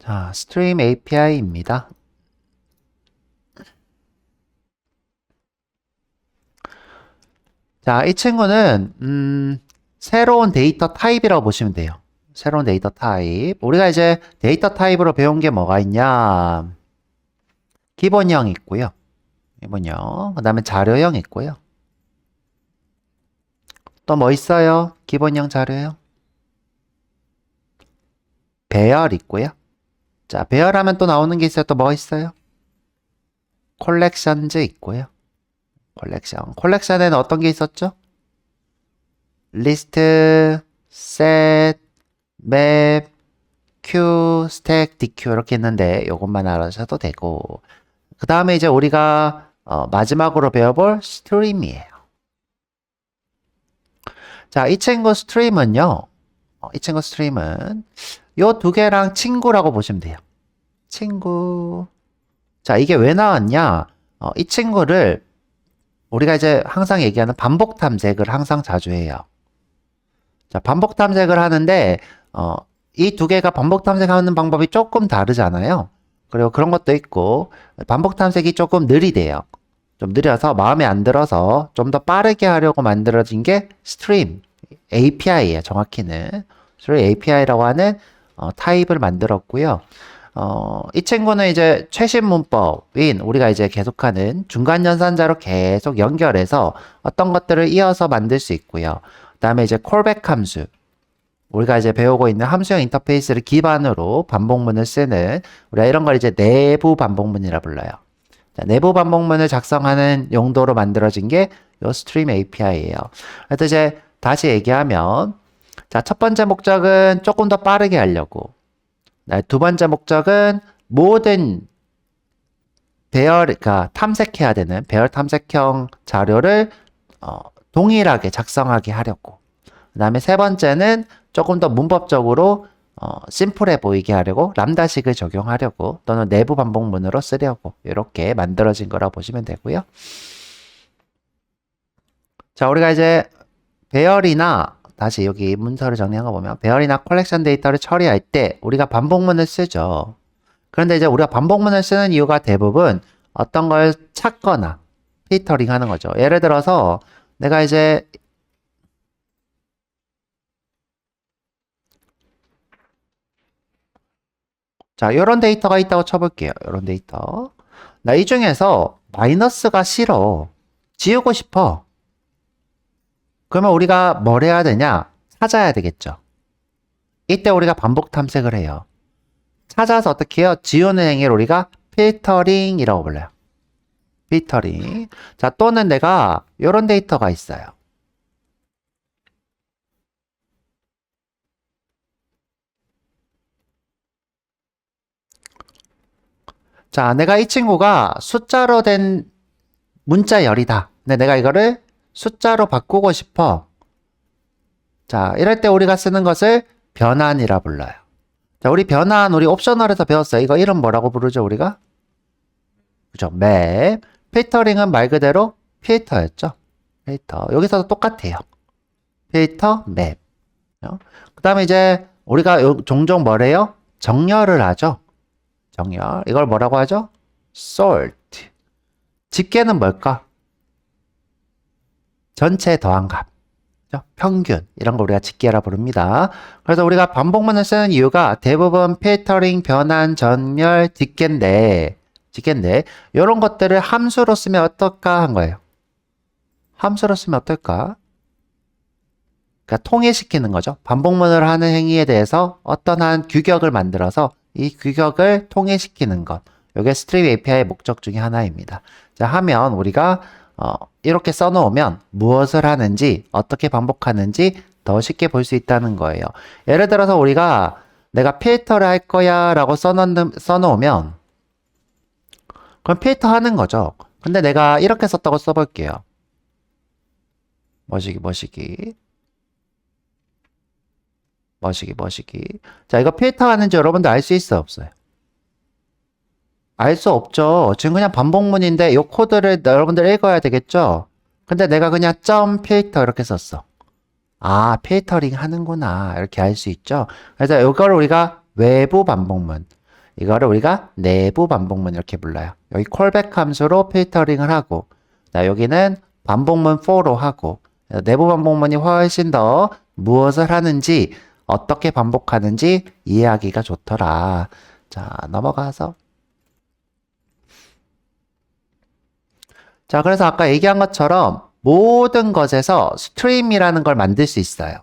자, 스트림 API입니다. 자, 이 친구는 새로운 데이터 타입이라고 보시면 돼요. 새로운 데이터 타입. 우리가 이제 데이터 타입으로 배운 게 뭐가 있냐? 기본형 있고요. 기본형. 그 다음에 자료형 있고요. 또 뭐 있어요? 기본형 자료형. 배열 있고요. 자, 배열하면 또 나오는 게 있어요. 또 뭐 있어요? 콜렉션즈 있고요. 콜렉션. 콜렉션에는 어떤 게 있었죠? 리스트, 셋, 맵, 큐, 스택, DQ 이렇게 있는데 요것만 알아셔도 되고 그 다음에 이제 우리가 마지막으로 배워볼 스트림이에요. 자, 이 친구 스트림은요. 이 친구 스트림은 요 두 개랑 친구라고 보시면 돼요. 친구. 자, 이게 왜 나왔냐? 이 친구를 우리가 이제 항상 얘기하는 반복 탐색을 항상 자주 해요. 자, 반복 탐색을 하는데 이 두 개가 반복 탐색하는 방법이 조금 다르잖아요. 그리고 그런 것도 있고 반복 탐색이 조금 느리대요. 좀 느려서 마음에 안 들어서 좀 더 빠르게 하려고 만들어진 게 스트림 API예요. 정확히는 스트림 API라고 하는 타입을 만들었고요. 이 친구는 이제 최신 문법인 우리가 이제 계속하는 중간 연산자로 계속 연결해서 어떤 것들을 이어서 만들 수 있고요. 그다음에 이제 콜백 함수. 우리가 이제 배우고 있는 함수형 인터페이스를 기반으로 반복문을 쓰는 우리가 이런 걸 이제 내부 반복문이라 불러요. 자, 내부 반복문을 작성하는 용도로 만들어진 게 요 스트림 API예요. 그래서 이제 다시 얘기하면 자, 첫 번째 목적은 조금 더 빠르게 하려고. 두 번째 목적은 모든 배열, 그러니까 탐색해야 되는 배열 탐색형 자료를 동일하게 작성하게 하려고. 그 다음에 세 번째는 조금 더 문법적으로 심플해 보이게 하려고 람다식을 적용하려고 또는 내부 반복문으로 쓰려고 이렇게 만들어진 거라고 보시면 되고요. 자, 우리가 이제 배열이나 다시 여기 문서를 정리한 거 보면 배열이나 컬렉션 데이터를 처리할 때 우리가 반복문을 쓰죠. 그런데 이제 우리가 반복문을 쓰는 이유가 대부분 어떤 걸 찾거나 필터링 하는 거죠. 예를 들어서 내가 이제 자, 요런 데이터가 있다고 쳐볼게요. 요런 데이터. 나 이 중에서 마이너스가 싫어. 지우고 싶어. 그러면 우리가 뭘 해야 되냐? 찾아야 되겠죠. 이때 우리가 반복 탐색을 해요. 찾아서 어떻게 해요? 지우는 행위를 우리가 필터링이라고 불러요. 필터링. 자, 또는 내가 요런 데이터가 있어요. 자, 내가 이 친구가 숫자로 된 문자열이다. 근데 내가 이거를 숫자로 바꾸고 싶어. 자, 이럴 때 우리가 쓰는 것을 변환이라 불러요. 자, 우리 변환, 우리 옵셔널에서 배웠어요. 이거 이름 뭐라고 부르죠, 우리가? 그죠? 맵. 필터링은 말 그대로 필터였죠. 필터. 여기서도 똑같아요. 필터, 맵. 그 다음에 이제 우리가 종종 뭐래요? 정렬을 하죠. 정렬. 이걸 뭐라고 하죠? sort. 집계는 뭘까? 전체 더한 값. 평균. 이런 거 우리가 집계라 부릅니다. 그래서 우리가 반복문을 쓰는 이유가 대부분 필터링, 변환, 전멸, 집계인데 이런 것들을 함수로 쓰면 어떨까 한 거예요. 함수로 쓰면 어떨까? 그러니까 통일시키는 거죠. 반복문을 하는 행위에 대해서 어떤 한 규격을 만들어서 이 규격을 통일시키는 것. 이게 스트림 API의 목적 중에 하나입니다. 자, 하면 우리가 이렇게 써놓으면 무엇을 하는지 어떻게 반복하는지 더 쉽게 볼 수 있다는 거예요. 예를 들어서 우리가 내가 필터를 할 거야 라고 써놓으면 그럼 필터 하는 거죠. 근데 내가 이렇게 썼다고 써볼게요. 머시기. 자, 이거 필터 하는지 여러분들 알 수 있어요, 없어요? 알 수 없죠. 지금 그냥 반복문인데 이 코드를 여러분들 읽어야 되겠죠? 근데 내가 그냥 점 필터 이렇게 썼어. 아, 필터링 하는구나. 이렇게 알 수 있죠? 그래서 이걸 우리가 외부 반복문. 이거를 우리가 내부 반복문 이렇게 불러요. 여기 콜백 함수로 필터링을 하고, 여기는 반복문 for로 하고, 내부 반복문이 훨씬 더 무엇을 하는지, 어떻게 반복하는지 이해하기가 좋더라. 자, 넘어가서. 자, 그래서 아까 얘기한 것처럼 모든 것에서 스트림이라는 걸 만들 수 있어요.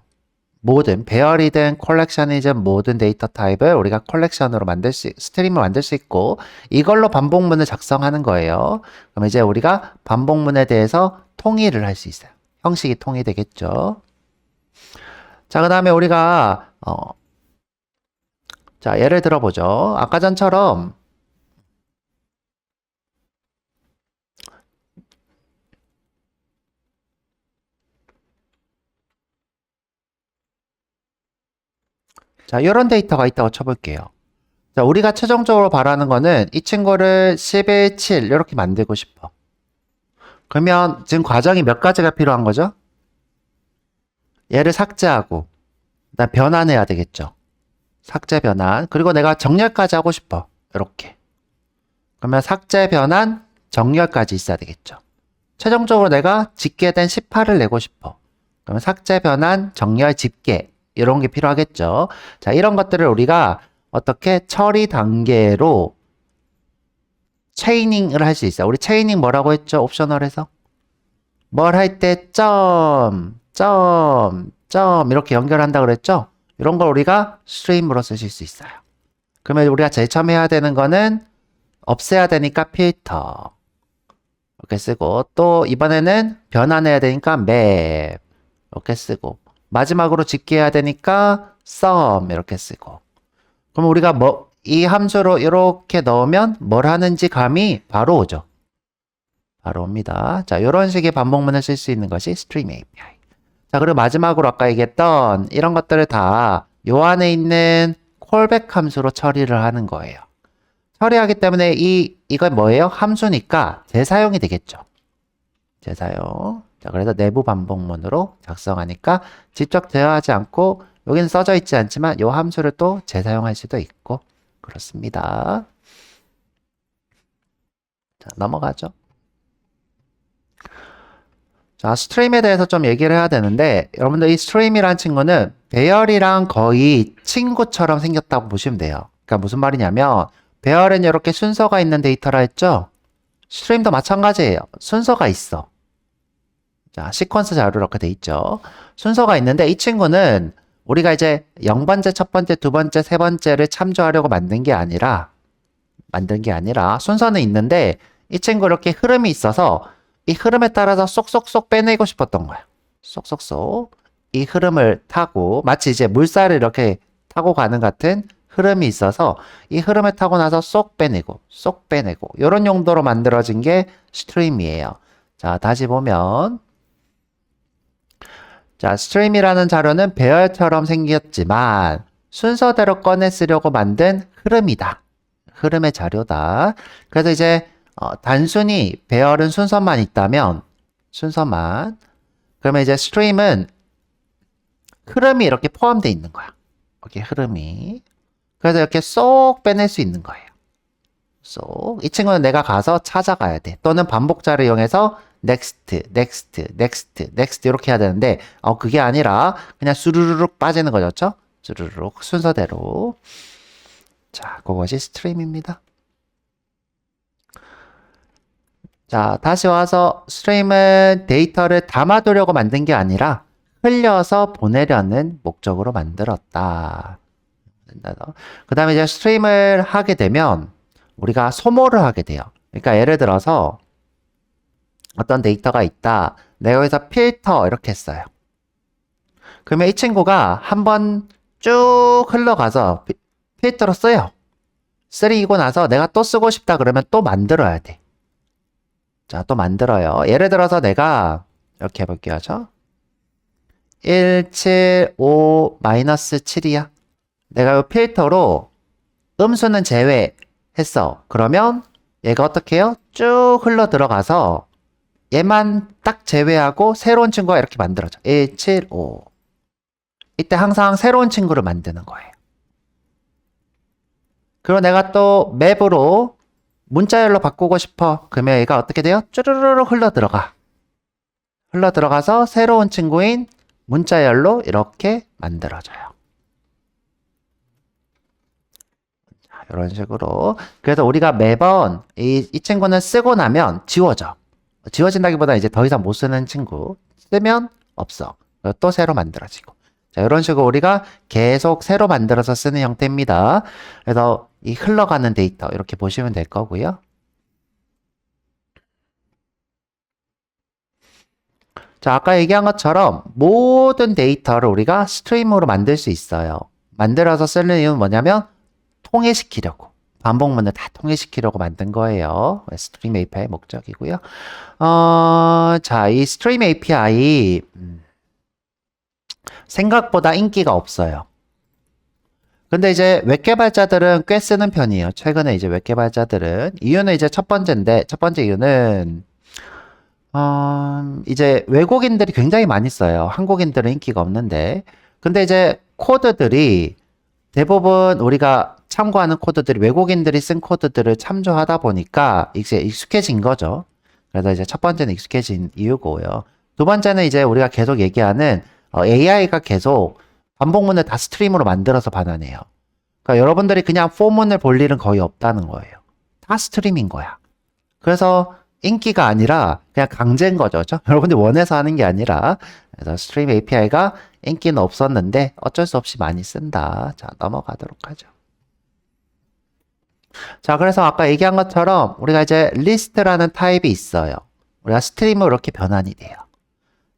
모든 배열이든 컬렉션이든 모든 데이터 타입을 우리가 컬렉션으로 스트림을 만들 수 있고 이걸로 반복문을 작성하는 거예요. 그럼 이제 우리가 반복문에 대해서 통일을 할 수 있어요. 형식이 통일되겠죠. 자, 그 다음에 우리가 자, 예를 들어보죠. 아까 전처럼 자, 이런 데이터가 있다고 쳐볼게요. 자, 우리가 최종적으로 바라는 거는 이 친구를 11, 7 이렇게 만들고 싶어. 그러면 지금 과정이 몇 가지가 필요한 거죠? 얘를 삭제하고 그다음 변환해야 되겠죠. 삭제 변환. 그리고 내가 정렬까지 하고 싶어. 이렇게. 그러면 삭제 변환 정렬까지 있어야 되겠죠. 최종적으로 내가 집계된 18을 내고 싶어. 그러면 삭제 변환 정렬 집계 이런 게 필요하겠죠. 자, 이런 것들을 우리가 어떻게 처리 단계로 체이닝을 할 수 있어요. 우리 체이닝 뭐라고 했죠? 옵셔널에서. 뭘 할 때 점 이렇게 연결한다 그랬죠? 이런 걸 우리가 스트림으로 쓰실 수 있어요. 그러면 우리가 제일 처음 해야 되는 거는 없애야 되니까 필터 이렇게 쓰고 또 이번에는 변환해야 되니까 맵 이렇게 쓰고 마지막으로 집계해야 되니까 sum 이렇게 쓰고 그럼 우리가 이 함수로 이렇게 넣으면 뭘 하는지 감이 바로 오죠. 바로 옵니다. 자, 이런 식의 반복문을 쓸 수 있는 것이 스트림 API. 자, 그리고 마지막으로 아까 얘기했던 이런 것들을 다 요 안에 있는 콜백 함수로 처리를 하는 거예요. 처리하기 때문에 이건 뭐예요? 함수니까 재사용이 되겠죠. 재사용. 자, 그래서 내부 반복문으로 작성하니까 직접 제어하지 않고 여기는 써져 있지 않지만 요 함수를 또 재사용할 수도 있고 그렇습니다. 자, 넘어가죠. 자, 스트림에 대해서 좀 얘기를 해야 되는데 여러분들 이 스트림이란 친구는 배열이랑 거의 친구처럼 생겼다고 보시면 돼요. 그러니까 무슨 말이냐면 배열은 이렇게 순서가 있는 데이터라 했죠? 스트림도 마찬가지예요. 순서가 있어. 자, 시퀀스 자료로 이렇게 돼 있죠. 순서가 있는데 이 친구는 우리가 이제 0번째, 첫 번째, 두 번째, 세 번째를 참조하려고 만든 게 아니라 순서는 있는데 이 친구 이렇게 흐름이 있어서 이 흐름에 따라서 쏙쏙쏙 빼내고 싶었던 거야. 쏙쏙쏙. 이 흐름을 타고, 마치 이제 물살을 이렇게 타고 가는 같은 흐름이 있어서 이 흐름을 타고 나서 쏙 빼내고, 이런 용도로 만들어진 게 스트림이에요. 자, 다시 보면. 자, 스트림이라는 자료는 배열처럼 생겼지만 순서대로 꺼내 쓰려고 만든 흐름이다. 흐름의 자료다. 그래서 이제 단순히 배열은 순서만 있다면 그러면 이제 스트림은 흐름이 이렇게 포함되어 있는 거야. 이렇게 흐름이. 그래서 이렇게 쏙 빼낼 수 있는 거예요. 쏙. 이 친구는 내가 가서 찾아가야 돼. 또는 반복자를 이용해서 next 이렇게 해야 되는데 그게 아니라 그냥 수르르륵 빠지는 거죠. 수르르륵 순서대로. 자, 그것이 스트림입니다. 자, 다시 와서 스트림은 데이터를 담아두려고 만든 게 아니라 흘려서 보내려는 목적으로 만들었다. 그 다음에 이제 스트림을 하게 되면 우리가 소모를 하게 돼요. 그러니까 예를 들어서 어떤 데이터가 있다. 내가 여기서 필터 이렇게 했어요. 그러면 이 친구가 한번 쭉 흘러가서 필터로 써요. 쓰이고 나서 내가 또 쓰고 싶다 그러면 또 만들어야 돼. 자, 또 만들어요. 예를 들어서 내가 이렇게 해볼게요. 1, 7, 5, 마이너스 7이야. 내가 이 필터로 음수는 제외했어. 그러면 얘가 어떻게 해요? 쭉 흘러 들어가서 얘만 딱 제외하고 새로운 친구가 이렇게 만들어져. 1, 7, 5. 이때 항상 새로운 친구를 만드는 거예요. 그리고 내가 또 맵으로 문자열로 바꾸고 싶어. 그러면 얘가 어떻게 돼요? 쭈르르르 흘러 들어가. 흘러 들어가서 새로운 친구인 문자열로 이렇게 만들어져요. 자, 이런 식으로. 그래서 우리가 매번 이 친구는 쓰고 나면 지워져. 지워진다기보다 이제 더 이상 못 쓰는 친구. 쓰면 없어. 또 새로 만들어지고. 자, 이런 식으로 우리가 계속 새로 만들어서 쓰는 형태입니다. 그래서 이 흘러가는 데이터 이렇게 보시면 될 거고요. 자, 아까 얘기한 것처럼 모든 데이터를 우리가 스트림으로 만들 수 있어요. 만들어서 쓰는 이유는 뭐냐면 통일시키려고. 반복문을 다 통일시키려고 만든 거예요. 스트림 API 목적이고요. 자, 이 스트림 API 생각보다 인기가 없어요. 근데 이제 웹 개발자들은 꽤 쓰는 편이에요. 최근에 이제 웹 개발자들은. 이유는 이제 첫 번째인데, 첫 번째 이유는 이제 외국인들이 굉장히 많이 써요. 한국인들은 인기가 없는데. 근데 이제 코드들이 대부분 우리가 참고하는 코드들이 외국인들이 쓴 코드들을 참조하다 보니까 이제 익숙해진 거죠. 그래서 이제 첫 번째는 익숙해진 이유고요. 두 번째는 이제 우리가 계속 얘기하는 AI가 계속 반복문을 다 스트림으로 만들어서 반환해요. 그러니까 여러분들이 그냥 포문을 볼 일은 거의 없다는 거예요. 다 스트림인 거야. 그래서 인기가 아니라 그냥 강제인 거죠. 그렇죠? 여러분들이 원해서 하는 게 아니라. 그래서 스트림 API가 인기는 없었는데 어쩔 수 없이 많이 쓴다. 자, 넘어가도록 하죠. 자, 그래서 아까 얘기한 것처럼 우리가 이제 리스트라는 타입이 있어요. 우리가 스트림으로 이렇게 변환이 돼요.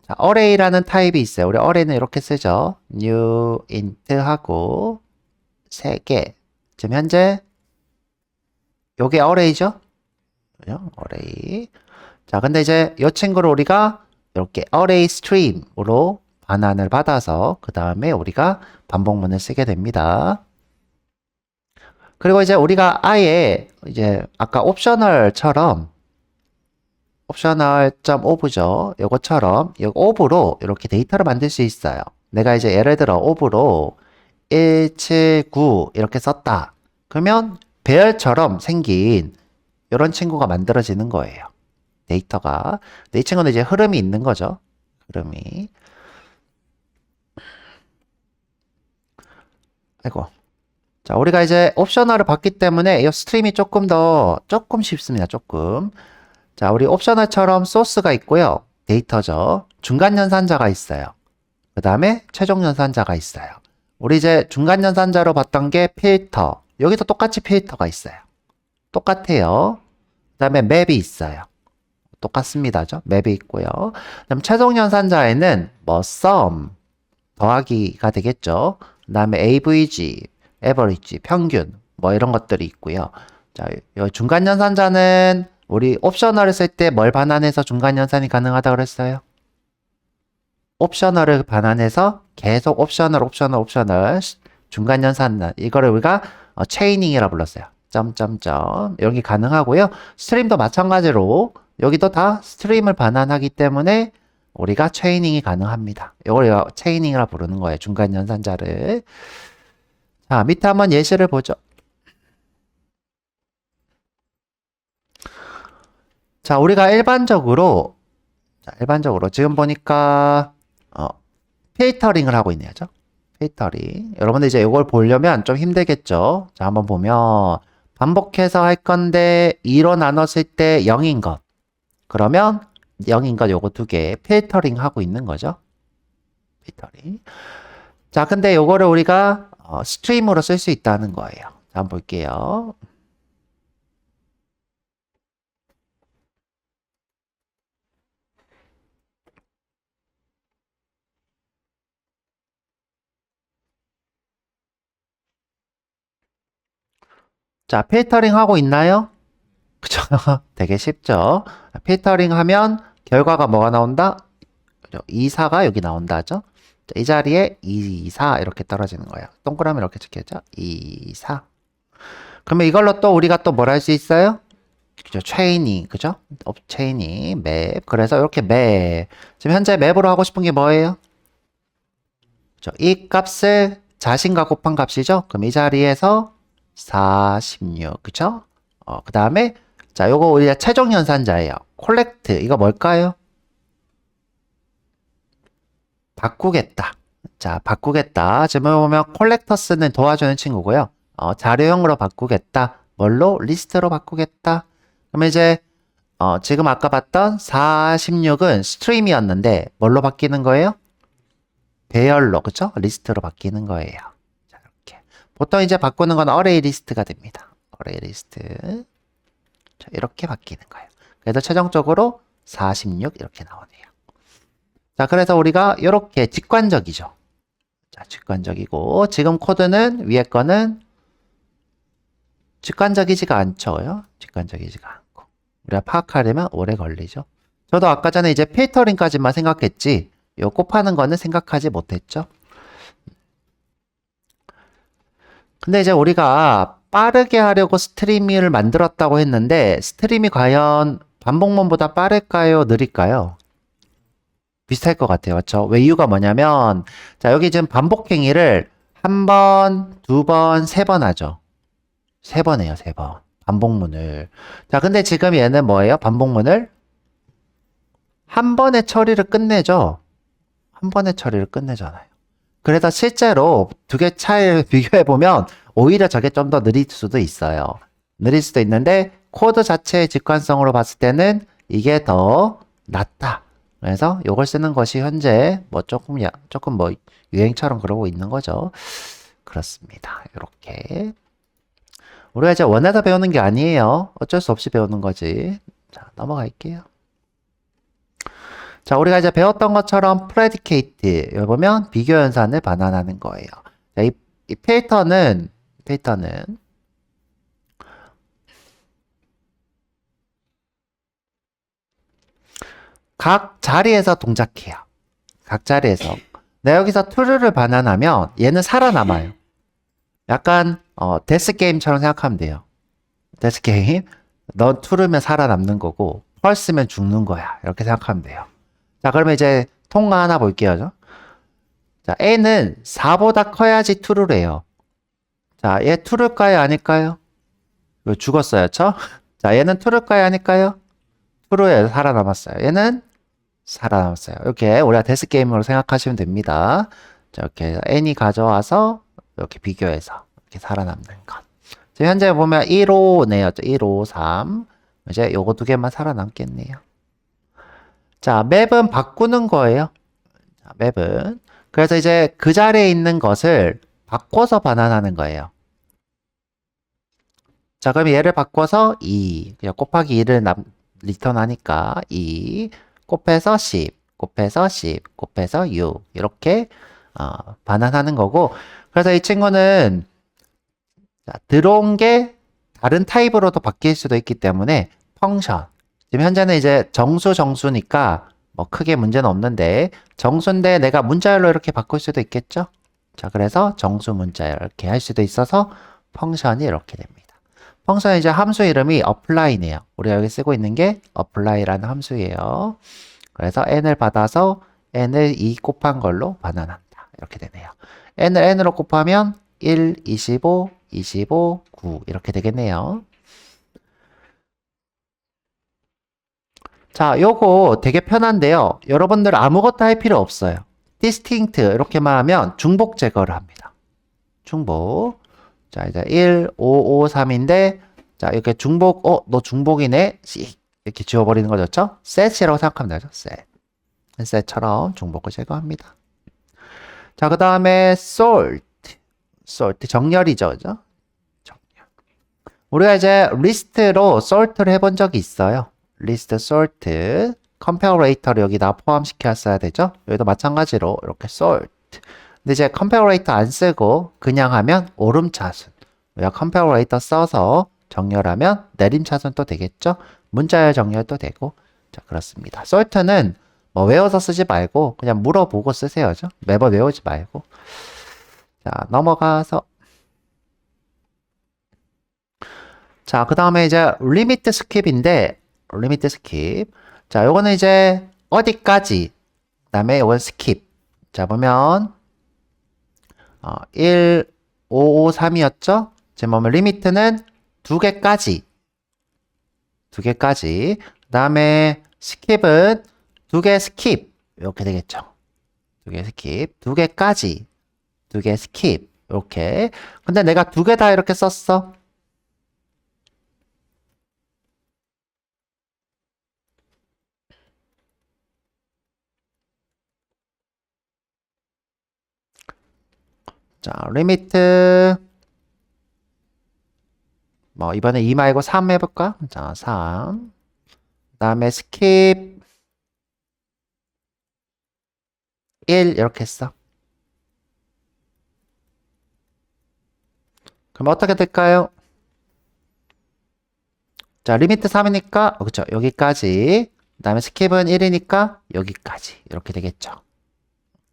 자, array라는 타입이 있어요. 우리 array는 이렇게 쓰죠. new int 하고 3개. 지금 현재 요게 array죠? array. 자, 근데 이제 이 친구를 우리가 이렇게 array stream으로 반환을 받아서 그 다음에 우리가 반복문을 쓰게 됩니다. 그리고 이제 우리가 아예 이제 아까 옵셔널처럼 optional.of죠. 요것처럼 이 of로 이렇게 데이터를 만들 수 있어요. 내가 이제 예를 들어 of로 179 이렇게 썼다. 그러면 배열처럼 생긴 이런 친구가 만들어지는 거예요. 데이터가. 근데 이 친구는 이제 흐름이 있는 거죠. 흐름이. 아이고. 자, 우리가 이제 옵셔널을 봤기 때문에 이 스트림이 조금 쉽습니다. 조금. 자, 우리 옵셔널처럼 소스가 있고요. 데이터죠. 중간 연산자가 있어요. 그 다음에 최종 연산자가 있어요. 우리 이제 중간 연산자로 봤던 게 필터. 여기도 똑같이 필터가 있어요. 똑같아요. 그 다음에 맵이 있어요. 똑같습니다죠. 맵이 있고요. 그다음 최종 연산자에는 뭐 sum 더하기가 되겠죠. 그 다음에 avg, average, 평균 뭐 이런 것들이 있고요. 자, 이 중간 연산자는 우리 옵셔널을 쓸 때 뭘 반환해서 중간 연산이 가능하다 그랬어요? 옵셔널을 반환해서 계속 옵셔널 중간 연산 이거를 우리가 체이닝이라 불렀어요. 점점점 이런 게 가능하고요. 스트림도 마찬가지로 여기도 다 스트림을 반환하기 때문에 우리가 체이닝이 가능합니다. 이걸 체이닝이라 부르는 거예요. 중간 연산자를. 자, 밑에 한번 예시를 보죠. 자, 우리가 일반적으로 지금 보니까 필터링을 하고 있네요. 그죠? 필터링. 여러분들 이제 이걸 보려면 좀 힘들겠죠? 자, 한번 보면 반복해서 할 건데 2로 나눴을 때 0인 것. 그러면 0인 것 요거 두 개 필터링 하고 있는 거죠. 필터링. 자, 근데 요거를 우리가 스트림으로 쓸 수 있다는 거예요. 자, 한번 볼게요. 자, 필터링 하고 있나요? 그죠? 되게 쉽죠? 필터링 하면 결과가 뭐가 나온다? 그죠? 2, 4가 여기 나온다죠? 이 자리에 2, 4 이렇게 떨어지는 거예요. 동그라미 이렇게 적혀있죠? 2, 4. 그러면 이걸로 또 우리가 또 뭘 할 수 있어요? 그죠? 체이닝, 그죠? 체이닝, 맵. 그래서 이렇게 맵. 지금 현재 맵으로 하고 싶은 게 뭐예요? 그죠? 이 값을 자신과 곱한 값이죠? 그럼 이 자리에서 46. 그쵸? 그 다음에, 자, 요거 우리가 최종 연산자예요. 콜렉트. 이거 뭘까요? 바꾸겠다. 자, 바꾸겠다. 지금 보면 콜렉터스는 도와주는 친구고요. 자료형으로 바꾸겠다. 뭘로? 리스트로 바꾸겠다. 그러면 이제 지금 아까 봤던 46은 스트림이었는데 뭘로 바뀌는 거예요? 배열로, 그쵸? 리스트로 바뀌는 거예요. 자, 이렇게. 보통 이제 바꾸는 건 어레이 리스트가 됩니다. 어레이 리스트. 자, 이렇게 바뀌는 거예요. 그래서 최종적으로 46 이렇게 나오네요. 자, 그래서 우리가 이렇게 직관적이죠. 자, 직관적이고 지금 코드는 위에 거는 직관적이지가 않죠. 직관적이지가 않고. 우리가 파악하려면 오래 걸리죠. 저도 아까 전에 이제 필터링까지만 생각했지 요 곱하는 거는 생각하지 못했죠. 근데 이제 우리가 빠르게 하려고 스트리밍을 만들었다고 했는데 스트림이 과연 반복문보다 빠를까요? 느릴까요? 비슷할 것 같아요. 그렇죠? 왜 이유가 뭐냐면 자, 여기 지금 반복 행위를 한 번, 두 번, 세 번 하죠. 세 번 해요, 세 번. 반복문을. 자, 근데 지금 얘는 뭐예요? 반복문을 한 번에 처리를 끝내죠. 한 번에 처리를 끝내잖아요. 그래서 실제로 두 개 차이를 비교해보면 오히려 저게 좀 더 느릴 수도 있어요. 느릴 수도 있는데 코드 자체의 직관성으로 봤을 때는 이게 더 낫다. 그래서 이걸 쓰는 것이 현재 뭐 조금 뭐 유행처럼 그러고 있는 거죠. 그렇습니다. 이렇게. 우리가 이제 원해서 배우는 게 아니에요. 어쩔 수 없이 배우는 거지. 자, 넘어갈게요. 자, 우리가 이제 배웠던 것처럼 predicate, 여기 보면 비교 연산을 반환하는 거예요. 자, 이 필터는 각 자리에서 동작해요. 각 자리에서. 내가 여기서 true를 반환하면 얘는 살아남아요. 약간 데스게임처럼 생각하면 돼요. 데스게임. 넌 true면 살아남는 거고 false면 죽는 거야. 이렇게 생각하면 돼요. 자, 그러면 이제 통과 하나 볼게요. 자, A는 4보다 커야지 true래요. 자, 얘 true일까요? 아닐까요? 이거 죽었어요. 저? 자, 얘는 true일까요? 아닐까요? true에 살아남았어요. 얘는 살아남았어요. 이렇게 우리가 데스게임으로 생각하시면 됩니다. 자, 이렇게 N이 가져와서 이렇게 비교해서 이렇게 살아남는 것. 지금 현재 보면 1호네요. 1, 5, 3. 이제 요거 두 개만 살아남겠네요. 자, 맵은 바꾸는 거예요. 자, 맵은. 그래서 이제 그 자리에 있는 것을 바꿔서 반환하는 거예요. 자, 그럼 얘를 바꿔서 2. 그냥 곱하기 2를 리턴하니까 2. 곱해서 10. 곱해서 10. 곱해서 6. 이렇게 반환하는 거고. 그래서 이 친구는 자, 들어온 게 다른 타입으로도 바뀔 수도 있기 때문에 펑션. 지금 현재는 이제 정수니까 뭐 크게 문제는 없는데 정수인데 내가 문자열로 이렇게 바꿀 수도 있겠죠? 자, 그래서 정수 문자열 이렇게 할 수도 있어서 펑션이 이렇게 됩니다. 펑션 이제 함수 이름이 apply네요. 우리가 여기 쓰고 있는 게 apply라는 함수예요. 그래서 n을 받아서 n을 2 곱한 걸로 반환한다. 이렇게 되네요. n을 n으로 곱하면 1, 25, 25, 9 이렇게 되겠네요. 자, 요거 되게 편한데요. 여러분들 아무것도 할 필요 없어요. distinct 이렇게만 하면 중복 제거를 합니다. 중복. 자, 이제 1, 5, 5, 3인데 자, 이렇게 중복, 너 중복이네. 이렇게 지워버리는 거죠. set이라고 생각하면 되죠. set처럼 중복을 제거합니다. 자, 그 다음에 sort 정렬이죠. 그죠? 정렬. 우리가 이제 리스트로 sort를 해본 적이 있어요. 리스트 sort 컴페어레이터를 여기다 포함시켰어야 되죠. 여기도 마찬가지로 이렇게 sort. 근데 이제 컴페어레이터 안 쓰고 그냥 하면 오름차순. 우리가 컴페어레이터 써서 정렬하면 내림차순 또 되겠죠. 문자열 정렬도 되고. 자, 그렇습니다. sort는 뭐 외워서 쓰지 말고 그냥 물어보고 쓰세요죠. 매번 외우지 말고. 자, 넘어가서 자, 그 다음에 이제 리미트 스킵인데 리미트 스킵. 자, 요거는 이제 어디까지. 그 다음에 요건 스킵. 자, 보면 1, 5, 5, 3이었죠? 지금 뭐면 리미트는 두 개까지. 두 개까지. 그 다음에 스킵은 두 개 스킵. 이렇게 되겠죠. 두 개 스킵. 두 개까지. 두 개 스킵. 이렇게. 근데 내가 두 개 다 이렇게 썼어. 자, 리미트. 뭐, 이번에 2 말고 3 해볼까? 자, 3. 그 다음에 스킵 1 이렇게 했어. 그럼 어떻게 될까요? 자, 리미트 3이니까, 그쵸. 여기까지. 그 다음에 스킵은 1이니까 여기까지. 이렇게 되겠죠.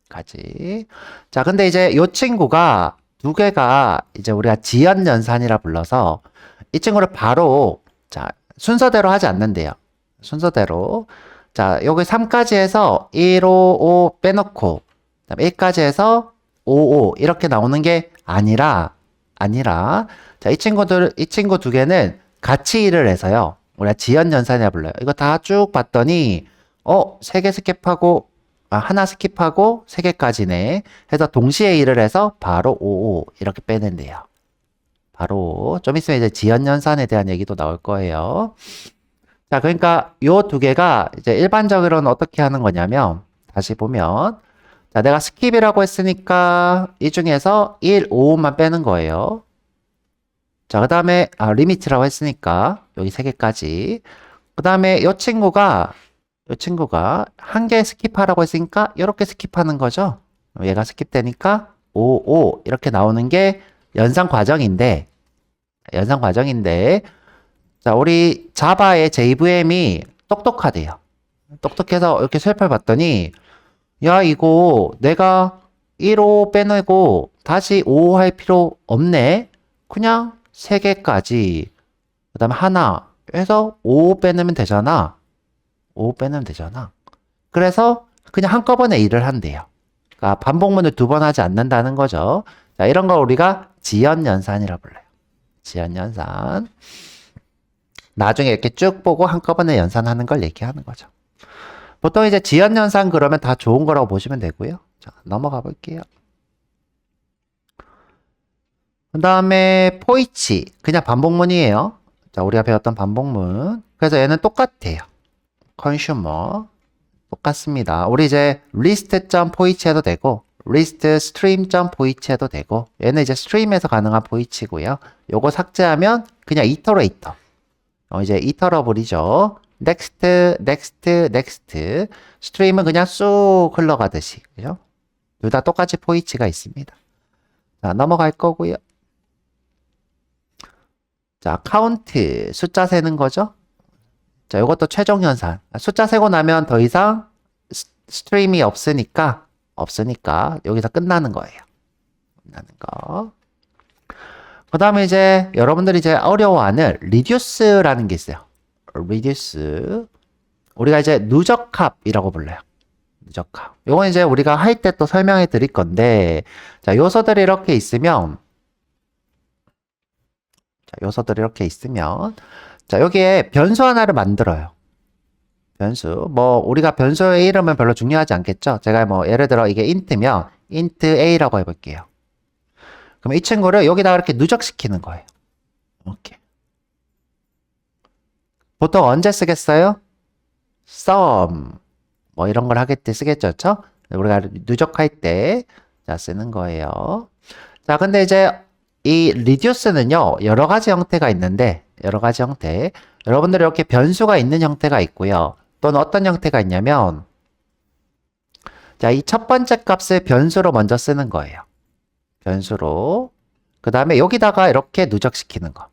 까지. 자, 근데 이제 이 친구가 두 개가 이제 우리가 지연연산이라 불러서 이 친구를 바로, 자, 순서대로 하지 않는데요. 순서대로. 자, 여기 3까지 해서 1, 5, 5 빼놓고, 그다음에 1까지 해서 5, 5 이렇게 나오는 게 아니라, 자, 이 친구 두 개는 같이 일을 해서요. 우리가 지연연산이라 불러요. 이거 다 쭉 봤더니, 세 개 스킵하고, 하나 스킵하고 세 개까지네. 해서 동시에 일을 해서 바로 5, 5 이렇게 빼낸대요. 바로 좀 있으면 이제 지연연산에 대한 얘기도 나올 거예요. 자, 그러니까 요 두 개가 이제 일반적으로는 어떻게 하는 거냐면 다시 보면 자, 내가 스킵이라고 했으니까 이 중에서 1, 5만 빼는 거예요. 자, 그 다음에 리미트라고 했으니까 여기 세 개까지. 그 다음에 이 친구가 한 개 스킵하라고 했으니까 이렇게 스킵하는 거죠. 얘가 스킵되니까 5, 5 이렇게 나오는 게 연산 과정인데 자, 우리 자바의 JVM이 똑똑하대요. 똑똑해서 이렇게 살펴봤더니 야, 이거 내가 1, 5 빼내고 다시 5 할 필요 없네. 그냥 3개까지 그 다음에 하나 해서 5 빼내면 되잖아. 5 빼내면 되잖아. 그래서 그냥 한꺼번에 일을 한대요. 그러니까 반복문을 두 번 하지 않는다는 거죠. 자, 이런 걸 우리가 지연연산이라고 불러요. 지연연산. 나중에 이렇게 쭉 보고 한꺼번에 연산하는 걸 얘기하는 거죠. 보통 이제 지연연산 그러면 다 좋은 거라고 보시면 되고요. 자, 넘어가 볼게요. 그 다음에 포이치. 그냥 반복문이에요. 자, 우리가 배웠던 반복문. 그래서 얘는 똑같아요. 컨슈머. 똑같습니다. 우리 이제 list.poich 해도 되고 list stream.poich 해도 되고 얘는 이제 스트림에서 가능한 포이치고요. 요거 삭제하면 그냥 이터레이터. 이제 이터러블이죠. next, next, next. 스트림은 그냥 쑥 흘러가듯이. 그죠? 둘 다 똑같이 포이치가 있습니다. 자, 넘어갈 거고요. 자, 카운트. 숫자 세는 거죠. 자, 이것도 최종 연산. 숫자 세고 나면 더 이상 스트림이 없으니까 여기서 끝나는 거예요. 끝나는 거. 그 다음에 이제 여러분들이 이제 어려워하는 reduce라는 게 있어요. reduce. 우리가 이제 누적합이라고 불러요. 누적합. 요건 이제 우리가 할 때 또 설명해 드릴 건데, 자, 요소들이 이렇게 있으면, 자, 여기에 변수 하나를 만들어요. 변수. 뭐, 우리가 변수의 이름은 별로 중요하지 않겠죠? 제가 뭐, 예를 들어 이게 int면, int a라고 해볼게요. 그럼 이 친구를 여기다가 이렇게 누적시키는 거예요. 이렇게. 보통 언제 쓰겠어요? sum. 뭐, 이런 걸 하겠지, 쓰겠죠? 그쵸? 우리가 누적할 때, 자, 쓰는 거예요. 자, 근데 이제 이 reduce는요, 여러 가지 형태가 있는데, 여러 가지 형태. 여러분들이 이렇게 변수가 있는 형태가 있고요. 또는 어떤 형태가 있냐면, 자, 이 첫 번째 값을 변수로 먼저 쓰는 거예요. 변수로. 그 다음에 여기다가 이렇게 누적시키는 거.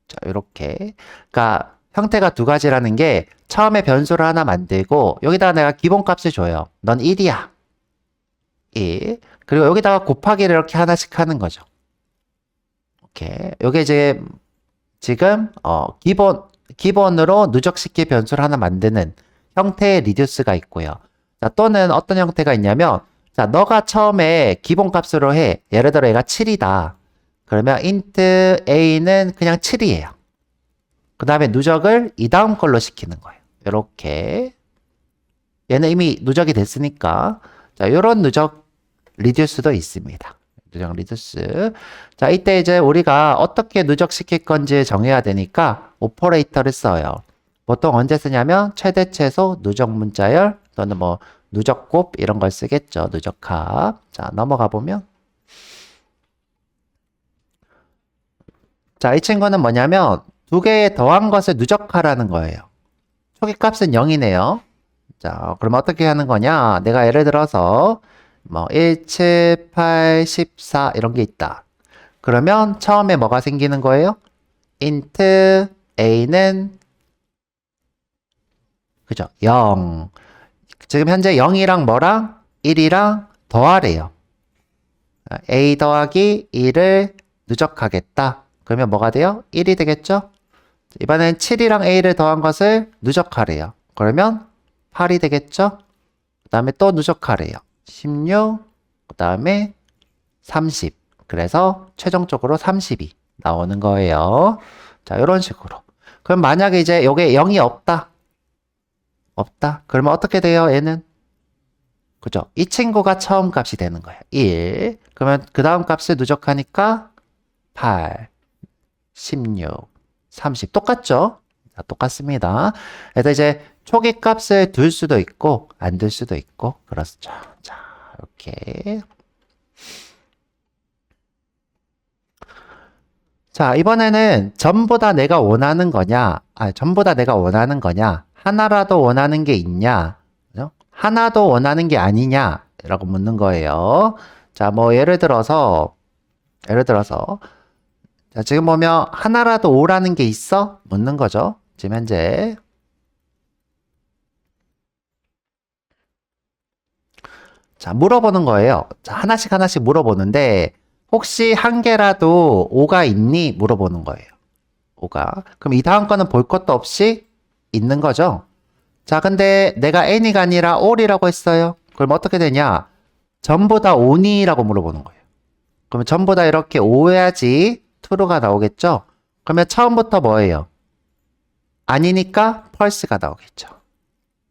자, 이렇게. 그러니까 형태가 두 가지라는 게 처음에 변수를 하나 만들고 여기다가 내가 기본값을 줘요. 넌 1이야. 1. 그리고 여기다가 곱하기를 이렇게 하나씩 하는 거죠. 이렇게. 요게 이제 지금 기본으로 누적시킬 변수를 하나 만드는 형태의 리듀스가 있고요. 자, 또는 어떤 형태가 있냐면 자, 너가 처음에 기본값으로 해. 예를 들어 얘가 7이다. 그러면 int a는 그냥 7이에요. 그 다음에 누적을 이 다음 걸로 시키는 거예요. 이렇게. 얘는 이미 누적이 됐으니까. 자, 요런 누적 리듀스도 있습니다. 누적 리듀스. 자, 이때 이제 우리가 어떻게 누적시킬 건지 정해야 되니까 오퍼레이터를 써요. 보통 언제 쓰냐면 최대 최소 누적 문자열 또는 뭐 누적 곱 이런 걸 쓰겠죠. 누적합. 자, 넘어가 보면. 자, 이 친구는 뭐냐면 두 개의 더한 것을 누적하라는 거예요. 초기 값은 0이네요. 자, 그럼 어떻게 하는 거냐? 내가 예를 들어서 뭐 1, 7, 8, 14 이런 게 있다. 그러면 처음에 뭐가 생기는 거예요? int a는 그죠? 0. 지금 현재 0이랑 뭐랑 1이랑 더하래요. a 더하기 1을 누적하겠다. 그러면 뭐가 돼요? 1이 되겠죠? 이번엔 7이랑 a를 더한 것을 누적하래요. 그러면 8이 되겠죠? 그 다음에 또 누적하래요. 16, 그 다음에 30. 그래서 최종적으로 30이 나오는 거예요. 자, 이런 식으로. 그럼 만약에 이제 여기에 0이 없다. 없다. 그러면 어떻게 돼요? 얘는? 그죠? 이 친구가 처음 값이 되는 거예요. 1. 그러면 그 다음 값을 누적하니까 8, 16, 30. 똑같죠? 자, 똑같습니다. 그래서 이제 초기 값을 둘 수도 있고 안 둘 수도 있고 그렇죠. 자, 이렇게. 자, 이번에는 전부 다 내가 원하는 거냐? 전부 다 내가 원하는 거냐? 하나라도 원하는 게 있냐? 그죠? 하나도 원하는 게 아니냐? 라고 묻는 거예요. 자, 뭐 예를 들어서 자, 지금 보면 하나라도 오라는 게 있어? 묻는 거죠. 지금 현재. 자, 물어보는 거예요. 자, 하나씩 하나씩 물어보는데 혹시 한 개라도 5가 있니? 물어보는 거예요. 5가. 그럼 이 다음 거는 볼 것도 없이 있는 거죠. 자, 근데 내가 any가 아니라 all이라고 했어요. 그럼 어떻게 되냐? 전부 다 on이라고 물어보는 거예요. 그러면 전부 다 이렇게 5해야지 true가 나오겠죠? 그러면 처음부터 뭐예요? 아니니까 false가 나오겠죠.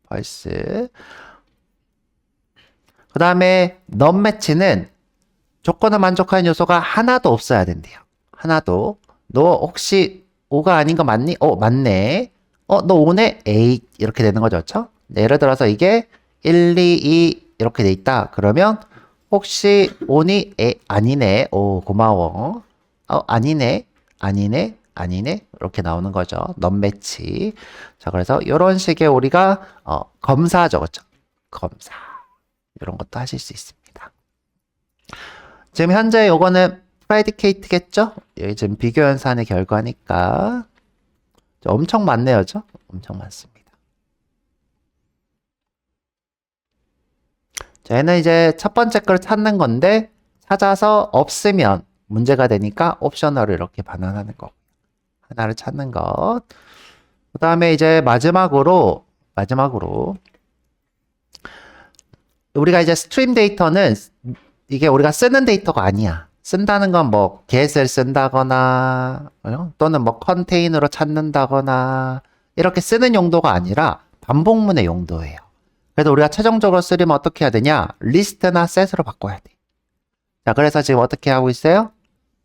false. 그 다음에 non match는 조건을 만족하는 요소가 하나도 없어야 된대요. 하나도. 너 혹시 5가 아닌 거 맞니? 맞네. 너 5네? 에이, 이렇게 되는 거죠. 그렇죠? 예를 들어서 이게 1, 2, 2 이렇게 돼 있다. 그러면 혹시 5니? 아니네. 오, 고마워. 아니네. 아니네. 아니네. 이렇게 나오는 거죠. non-match. 자, 그래서 이런 식의 우리가 검사죠. 그렇죠? 검사. 이런 것도 하실 수 있습니다. 지금 현재 요거는 predicate겠죠? 여기 지금 비교 연산의 결과니까 엄청 많네요, 죠? 엄청 많습니다. 자, 얘는 이제 첫 번째 걸 찾는 건데 찾아서 없으면 문제가 되니까 옵셔널을 이렇게 반환하는 거. 하나를 찾는 것. 그 다음에 이제 마지막으로 우리가 이제 스트림 데이터는 이게 우리가 쓰는 데이터가 아니야. 쓴다는 건 뭐 get을 쓴다거나 또는 뭐 컨테이너로 찾는다거나 이렇게 쓰는 용도가 아니라 반복문의 용도예요. 그래서 우리가 최종적으로 쓰려면 어떻게 해야 되냐? 리스트나 set으로 바꿔야 돼. 자, 그래서 지금 어떻게 하고 있어요?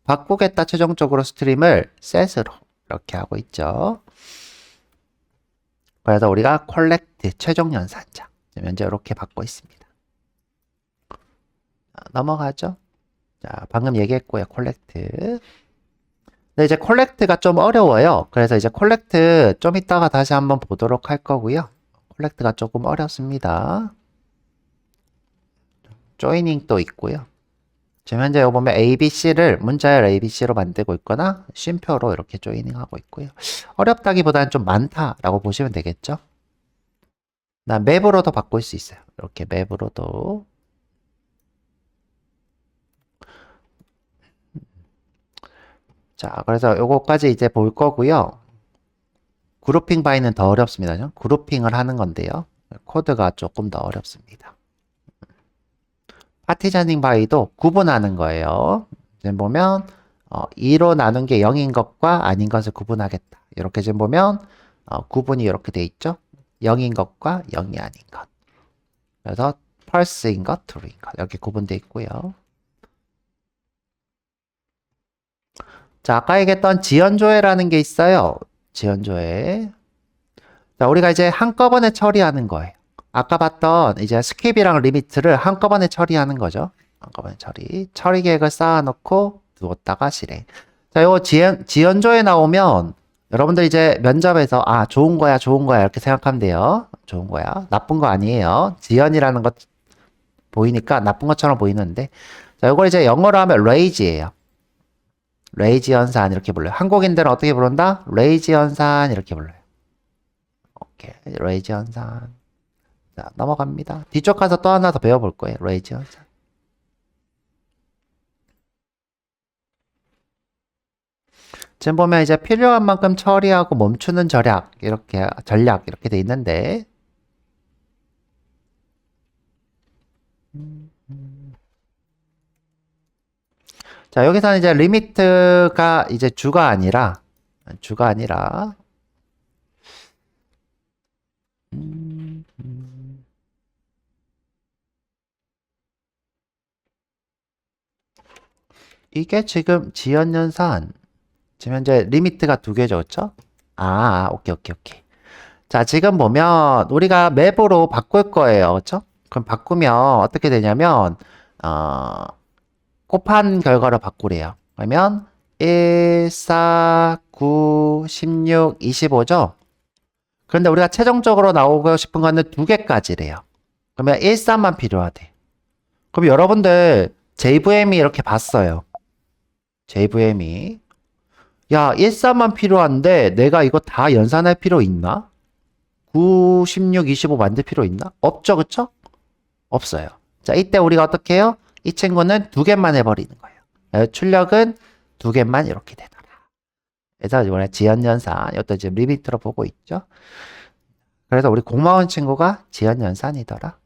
바꾸겠다 최종적으로 스트림을 set으로 이렇게 하고 있죠. 그래서 우리가 collect 최종 연산자 지금 현재 이렇게 받고 있습니다. 넘어가죠. 자, 방금 얘기했고요. 콜렉트. 근데 이제 콜렉트가 좀 어려워요. 그래서 이제 콜렉트 좀 이따가 다시 한번 보도록 할 거고요. 콜렉트가 조금 어렵습니다. 조이닝도 있고요. 지금 현재 여기 보면 ABC를 문자열 ABC로 만들고 있거나 쉼표로 이렇게 조이닝하고 있고요. 어렵다기보다는 좀 많다라고 보시면 되겠죠. 나 맵으로도 바꿀 수 있어요. 이렇게 맵으로도. 자, 그래서 요거까지 이제 볼 거고요. 그룹핑 바이는 더 어렵습니다. 그룹핑을 하는 건데요. 코드가 조금 더 어렵습니다. 파티셔닝 바이도 구분하는 거예요. 지금 보면 2로 나눈 게 0인 것과 아닌 것을 구분하겠다. 이렇게 지금 보면 구분이 이렇게 돼 있죠. 0인 것과 0이 아닌 것. 그래서 false인 것, true인 것 이렇게 구분돼 있고요. 자, 아까 얘기했던 지연조회라는 게 있어요. 지연조회. 자, 우리가 이제 한꺼번에 처리하는 거예요. 아까 봤던 이제 스킵이랑 리미트를 한꺼번에 처리하는 거죠. 한꺼번에 처리 계획을 쌓아놓고 두었다가 실행. 자, 요거 지연조회 나오면 여러분들 이제 면접에서 좋은 거야, 좋은 거야 이렇게 생각하면 돼요. 좋은 거야. 나쁜 거 아니에요. 지연이라는 것 보이니까 나쁜 것처럼 보이는데, 자, 이걸 이제 영어로 하면 raise예요. 레이지 현산 이렇게 불러요. 한국인들은 어떻게 부른다? 레이지 현산 이렇게 불러요. 오케이, 레이지 현산. 자, 넘어갑니다. 뒤쪽 가서 또 하나 더 배워볼 거예요. 레이지 현산. 지금 보면 이제 필요한 만큼 처리하고 멈추는 전략 이렇게 돼 있는데, 자, 여기서는 이제 리미트가 이제 주가 아니라 이게 지금 지연연산 지금 현재 리미트가 두 개죠, 그렇죠? 오케이. 자, 지금 보면 우리가 맵으로 바꿀 거예요, 그렇죠? 그럼 바꾸면 어떻게 되냐면 곱한 결과로 바꾸래요. 그러면 1, 4, 9, 16, 25죠? 그런데 우리가 최종적으로 나오고 싶은 거는 두 개까지래요. 그러면 1, 3만 필요하대. 그럼 여러분들 JVM이 이렇게 봤어요. JVM이 야, 1, 3만 필요한데 내가 이거 다 연산할 필요 있나? 9, 16, 25 만들 필요 있나? 없죠, 그쵸? 없어요. 자, 이때 우리가 어떻게 해요? 이 친구는 두 개만 해버리는 거예요. 출력은 두 개만 이렇게 되더라. 그래서 이번에 지연연산, 이것도 지금 리미트로 보고 있죠. 그래서 우리 고마운 친구가 지연연산이더라.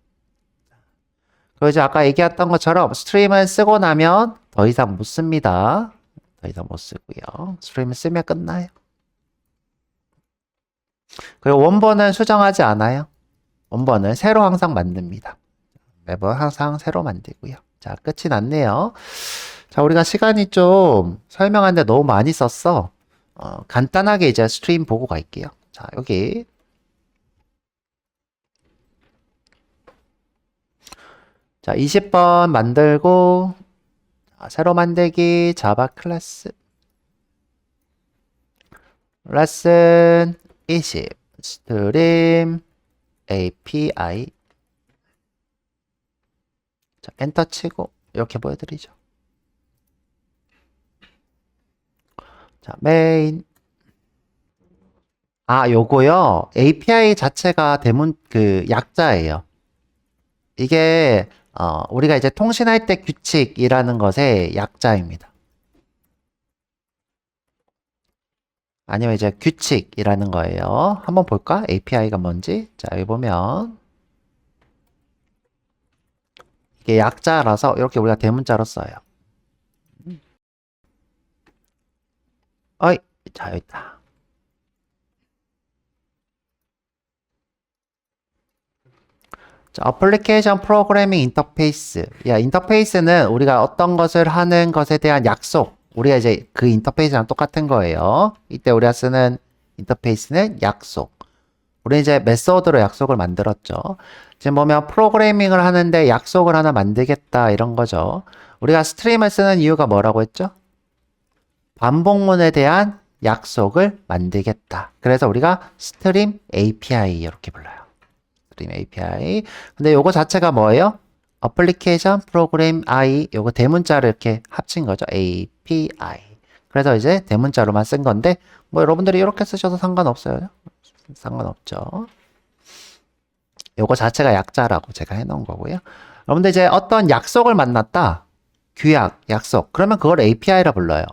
그리고 이제 아까 얘기했던 것처럼 스트림을 쓰고 나면 더 이상 못 씁니다. 더 이상 못 쓰고요. 스트림을 쓰면 끝나요. 그리고 원본은 수정하지 않아요. 원본은 새로 항상 만듭니다. 매번 항상 새로 만들고요. 자, 끝이 났네요. 자, 우리가 시간이 좀 설명하는데 너무 많이 썼어. 간단하게 이제 스트림 보고 갈게요. 자, 여기. 자, 20번 만들고, 새로 만들기, 자바 클래스. 레슨 20, 스트림, API. 자, 엔터 치고, 이렇게 보여드리죠. 자, 메인. 요거요. API 자체가 약자예요. 이게, 우리가 이제 통신할 때 규칙이라는 것의 약자입니다. 아니면 이제 규칙이라는 거예요. 한번 볼까? API가 뭔지. 자, 여기 보면. 이게 약자라서 이렇게 우리가 대문자로 써요. 자, 여기 있다. 자, 어플리케이션 프로그래밍 인터페이스. 인터페이스는 우리가 어떤 것을 하는 것에 대한 약속. 우리가 이제 그 인터페이스랑 똑같은 거예요. 이때 우리가 쓰는 인터페이스는 약속. 우리 이제 메소드로 약속을 만들었죠. 지금 보면 프로그래밍을 하는데 약속을 하나 만들겠다 이런 거죠. 우리가 스트림을 쓰는 이유가 뭐라고 했죠? 반복문에 대한 약속을 만들겠다. 그래서 우리가 스트림 API 이렇게 불러요. 스트림 API. 근데 요거 자체가 뭐예요? 어플리케이션 프로그램 I 요거 대문자를 이렇게 합친 거죠. API. 그래서 이제 대문자로만 쓴 건데 뭐 여러분들이 이렇게 쓰셔도 상관없어요. 상관없죠. 요거 자체가 약자라고 제가 해놓은 거고요. 여러분들 이제 어떤 약속을 만났다. 규약, 약속. 그러면 그걸 API라 불러요.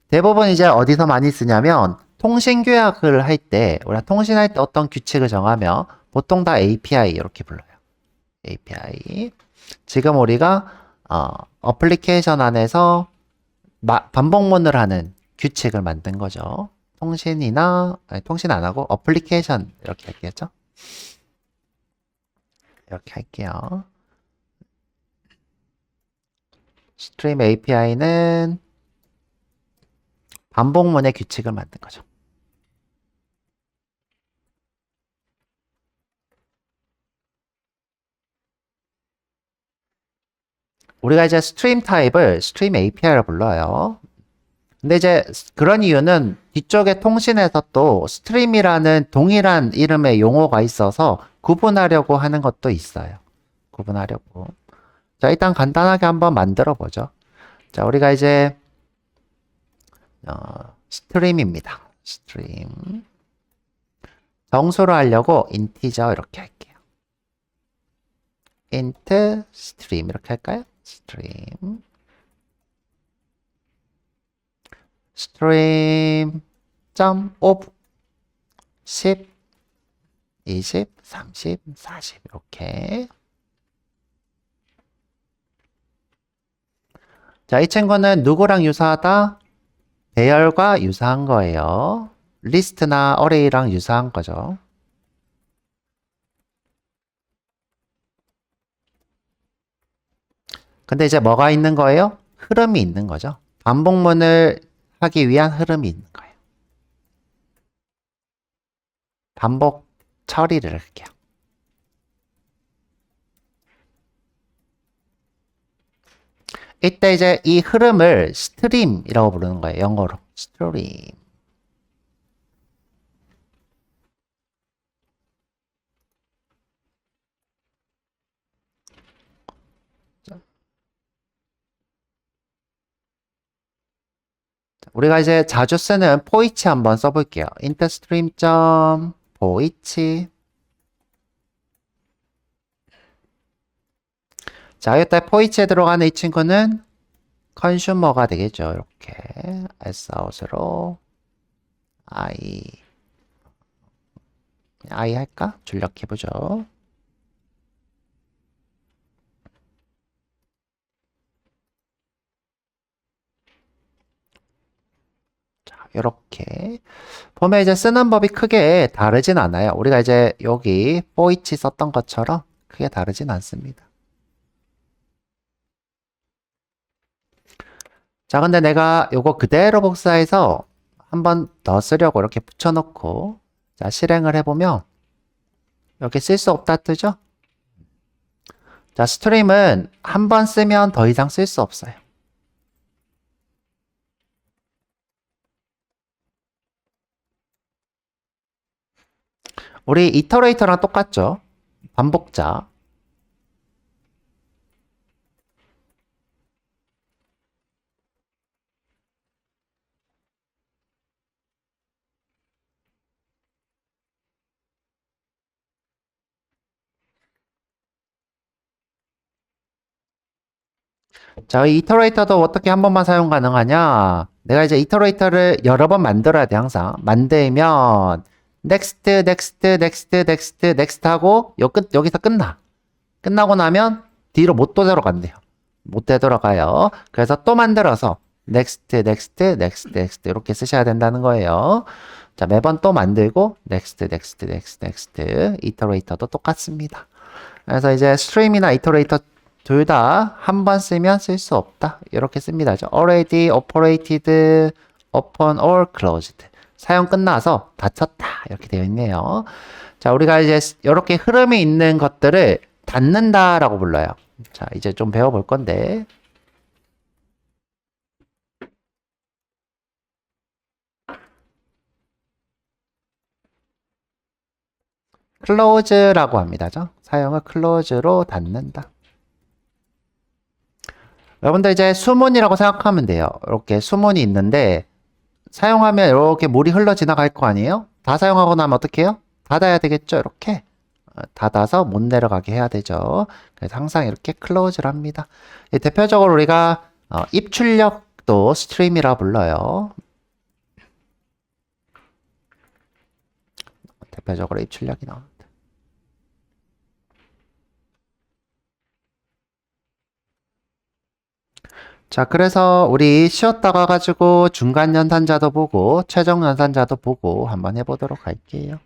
대부분 이제 어디서 많이 쓰냐면 통신 규약을 할 때 우리가 통신할 때 어떤 규칙을 정하면 보통 다 API 이렇게 불러요. API. 지금 우리가 어플리케이션 안에서 반복문을 하는 규칙을 만든 거죠. 통신이나, 아니, 통신 안 하고 어플리케이션 이렇게 할게요. 이렇게 할게요. 스트림 API는 반복문의 규칙을 만든 거죠. 우리가 이제 스트림 타입을 스트림 API라 불러요. 근데 이제 그런 이유는 뒤쪽에 통신에서 또 스트림이라는 동일한 이름의 용어가 있어서 구분하려고 하는 것도 있어요. 구분하려고. 자, 일단 간단하게 한번 만들어 보죠. 자, 우리가 이제 스트림입니다. 스트림. 정수로 하려고 인티저 이렇게 할게요. int 스트림 이렇게 할까요? 스트림. 스트림 점 오브 10 20 30 40 이렇게. 자, 이 친구는 누구랑 유사하다? 배열과 유사한 거예요. 리스트나 어레이랑 유사한 거죠. 근데 이제 뭐가 있는 거예요? 흐름이 있는 거죠. 반복문을 하기 위한 흐름이 있는 거예요. 반복 처리를 할게요. 이때 이제 이 흐름을 스트림이라고 부르는 거예요. 영어로. 스트림. 우리가 이제 자주 쓰는 포이치 한번 써볼게요. interstream.poich. 자, 이때 포이치에 들어가는 이 친구는 컨슈머가 되겠죠. 이렇게 sout으로 I 할까? 출력해보죠. 자, 이렇게 보면 이제 쓰는 법이 크게 다르진 않아요. 우리가 이제 여기 포이치 썼던 것처럼 크게 다르진 않습니다. 자, 근데 내가 요거 그대로 복사해서 한 번 더 쓰려고 이렇게 붙여놓고 자, 실행을 해보면 이렇게 쓸 수 없다 뜨죠? 자, 스트림은 한 번 쓰면 더 이상 쓸 수 없어요. 우리 이터레이터랑 똑같죠? 반복자. 자, 이 이터레이터도 어떻게 한 번만 사용 가능하냐? 내가 이제 이터레이터를 여러 번 만들어야 돼, 항상. 만들면, next, next, next, next, next 하고, 여기서 끝나. 끝나고 나면, 뒤로 못 되돌아간대요. 못 되돌아가요. 그래서 또 만들어서, next, next, next, next, 이렇게 쓰셔야 된다는 거예요. 자, 매번 또 만들고, next, next, next, next. 이터레이터도 똑같습니다. 그래서 이제 스트림이나 이터레이터 둘 다 한 번 쓰면 쓸 수 없다. 이렇게 씁니다. already operated upon or closed. 사용 끝나서 닫혔다. 이렇게 되어 있네요. 자, 우리가 이제 이렇게 흐름이 있는 것들을 닫는다라고 불러요. 자, 이제 좀 배워볼 건데. close라고 합니다. 사용을 close로 닫는다. 여러분들 이제 수문이라고 생각하면 돼요. 이렇게 수문이 있는데 사용하면 이렇게 물이 흘러 지나갈 거 아니에요? 다 사용하고 나면 어떻게 해요? 닫아야 되겠죠? 이렇게 닫아서 못 내려가게 해야 되죠. 그래서 항상 이렇게 클로즈를 합니다. 대표적으로 우리가 입출력도 스트림이라 불러요. 대표적으로 입출력이 나옵니다. 자, 그래서 우리 쉬었다가 가지고 중간 연산자도 보고 최종 연산자도 보고 한번 해보도록 할게요.